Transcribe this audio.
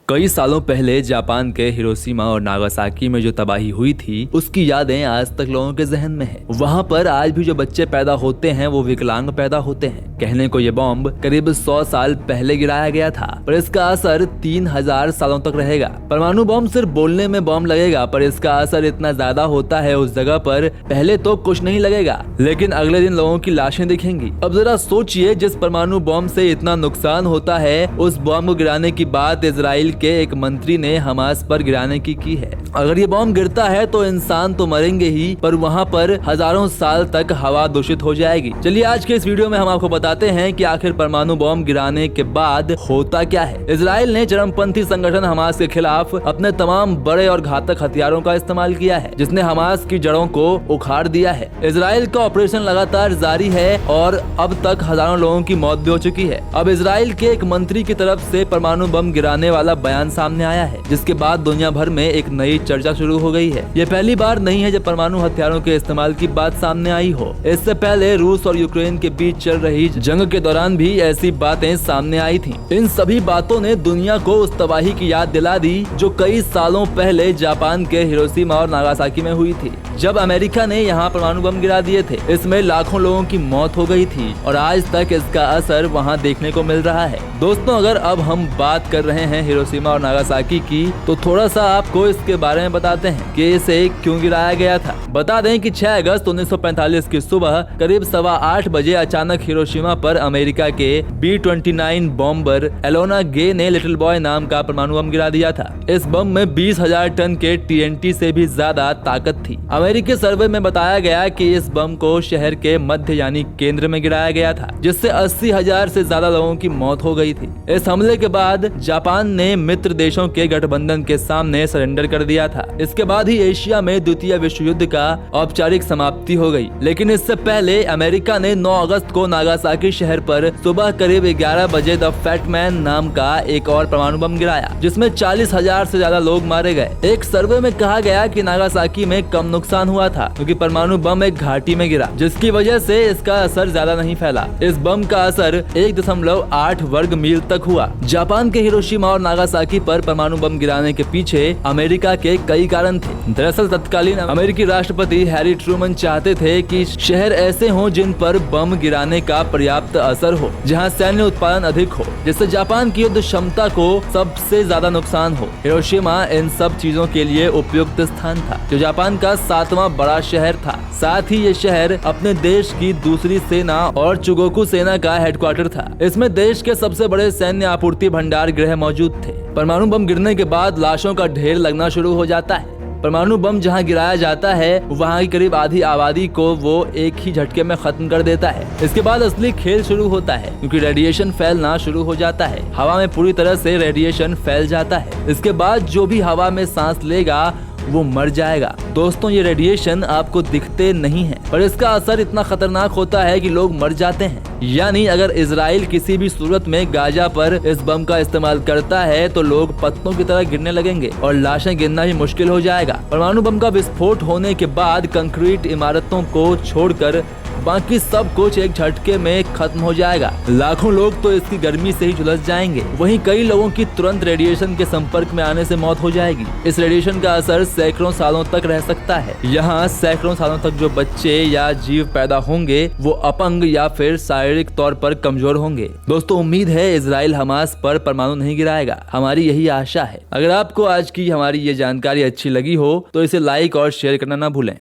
कई सालों पहले जापान के हिरोशिमा और नागासाकी में जो तबाही हुई थी उसकी यादें आज तक लोगों के जहन में है। वहाँ पर आज भी जो बच्चे पैदा होते हैं वो विकलांग पैदा होते हैं। कहने को ये बॉम्ब करीब 100 साल पहले गिराया गया था, पर इसका असर 3000 सालों तक रहेगा। परमाणु बॉम्ब सिर्फ बोलने में बॉम्ब लगेगा, पर इसका असर इतना ज्यादा होता है उस जगह पर पहले तो कुछ नहीं लगेगा, लेकिन अगले दिन लोगों की लाशें दिखेंगी। अब जरा सोचिए, जिस परमाणु बॉम्ब से इतना नुकसान होता है उस बॉम्ब को गिराने की बात इजराइल के एक मंत्री ने हमास पर गिराने की है। अगर ये बॉम्ब गिरता है तो इंसान तो मरेंगे ही, पर वहाँ पर हजारों साल तक हवा दूषित हो जाएगी। चलिए आज के इस वीडियो में हम आपको बताते हैं कि आखिर परमाणु बॉम्ब गिराने के बाद होता क्या है। इजराइल ने चरमपंथी संगठन हमास के खिलाफ अपने तमाम बड़े और घातक हथियारों का इस्तेमाल किया है, जिसने हमास की जड़ों को उखाड़ दिया है। इजराइल का ऑपरेशन लगातार जारी है और अब तक हजारों लोगों की मौत भी हो चुकी है। अब इजराइल के एक मंत्री की तरफ से परमाणु बम गिराने वाला बयान सामने आया है, जिसके बाद दुनिया भर में एक नई चर्चा शुरू हो गई है। ये पहली बार नहीं है जब परमाणु हथियारों के इस्तेमाल की बात सामने आई हो। इससे पहले रूस और यूक्रेन के बीच चल रही जंग के दौरान भी ऐसी बातें सामने आई थीं। इन सभी बातों ने दुनिया को उस तबाही की याद दिला दी जो कई सालों पहले जापान के हिरोशिमा और नागासाकी में हुई थी, जब अमेरिका ने यहाँ परमाणु बम गिरा दिए थे। इसमें लाखों लोगों की मौत हो गई थी और आज तक इसका असर वहाँ देखने को मिल रहा है। दोस्तों, अगर अब हम बात कर रहे हैं हिरोशिमा और नागासाकी की, तो थोड़ा सा आपको इसके बारे में बताते हैं कि इसे क्यों गिराया गया था। बता दें कि 6 अगस्त 1945 की सुबह करीब 8:15 बजे अचानक हिरोशिमा पर अमेरिका के B-29 बॉम्बर एलोना गे ने लिटिल बॉय नाम का परमाणु बम गिरा दिया था। इस बम में 20,000 टन के TNT से भी ज्यादा ताकत थी। अमेरिकी सर्वे में बताया गया कि इस बम को शहर के मध्य यानी केंद्र में गिराया गया था, जिससे 80,000 से ज्यादा लोगों की मौत हो गई थी। इस हमले के बाद जापान ने मित्र देशों के गठबंधन के सामने सरेंडर कर दिया था। इसके बाद ही एशिया में द्वितीय विश्व युद्ध का औपचारिक समाप्ति हो गई। लेकिन इससे पहले अमेरिका ने 9 अगस्त को नागासाकी शहर पर सुबह करीब 11 बजे द फैट मैन नाम का एक और परमाणु बम गिराया, जिसमें 40,000 से ज्यादा लोग मारे गए। एक सर्वे में कहा गया कि नागासाकी में कम नुकसान हुआ था क्योंकि परमाणु बम एक घाटी में गिरा, जिसकी वजह से इसका असर ज्यादा नहीं फैला। इस बम का असर 1.8 वर्ग मील तक हुआ। जापान के हिरोशिमा और नागासाकी पर परमाणु बम गिराने के पीछे अमेरिका के कई कारण थे। दरअसल तत्कालीन अमेरिकी राष्ट्रपति हैरी ट्रूमन चाहते थे कि शहर ऐसे हों जिन पर बम गिराने का पर्याप्त असर हो, जहां सैन्य उत्पादन अधिक हो, जिससे जापान की युद्ध क्षमता को सबसे ज्यादा नुकसान हो। हिरोशिमा इन सब चीजों के लिए उपयुक्त स्थान था, जो जापान का 7वां बड़ा शहर था। साथ ही ये शहर अपने देश की दूसरी सेना और चुगोकू सेना का हेडक्वार्टर था। इसमें देश के सबसे बड़े सैन्य आपूर्ति भंडार गृह मौजूद थे। परमाणु बम गिरने के बाद लाशों का ढेर लगना शुरू हो जाता है। परमाणु बम जहां गिराया जाता है वहां की करीब आधी आबादी को वो एक ही झटके में खत्म कर देता है। इसके बाद असली खेल शुरू होता है, क्योंकि रेडिएशन फैलना शुरू हो जाता है। हवा में पूरी तरह से रेडिएशन फैल जाता है। इसके बाद जो भी हवा में सांस लेगा वो मर जाएगा। दोस्तों, ये रेडिएशन आपको दिखते नहीं है, पर इसका असर इतना खतरनाक होता है कि लोग मर जाते हैं। यानी अगर इजराइल किसी भी सूरत में गाजा पर इस बम का इस्तेमाल करता है तो लोग पत्तों की तरह गिरने लगेंगे और लाशें गिनना ही मुश्किल हो जाएगा। परमाणु बम का विस्फोट होने के बाद कंक्रीट इमारतों को छोड़कर बाकी सब कुछ एक झटके में खत्म हो जाएगा। लाखों लोग तो इसकी गर्मी से ही झुलस जाएंगे। वहीं कई लोगों की तुरंत रेडिएशन के संपर्क में आने से मौत हो जाएगी। इस रेडिएशन का असर सैकड़ों सालों तक रह सकता है। यहाँ सैकड़ों सालों तक जो बच्चे या जीव पैदा होंगे वो अपंग या फिर शारीरिक तौर पर कमजोर होंगे। दोस्तों, उम्मीद है इजराइल हमास पर परमाणु नहीं गिराएगा। हमारी यही आशा है। अगर आपको आज की हमारी ये जानकारी अच्छी लगी हो तो इसे लाइक और शेयर करना ना भूलें।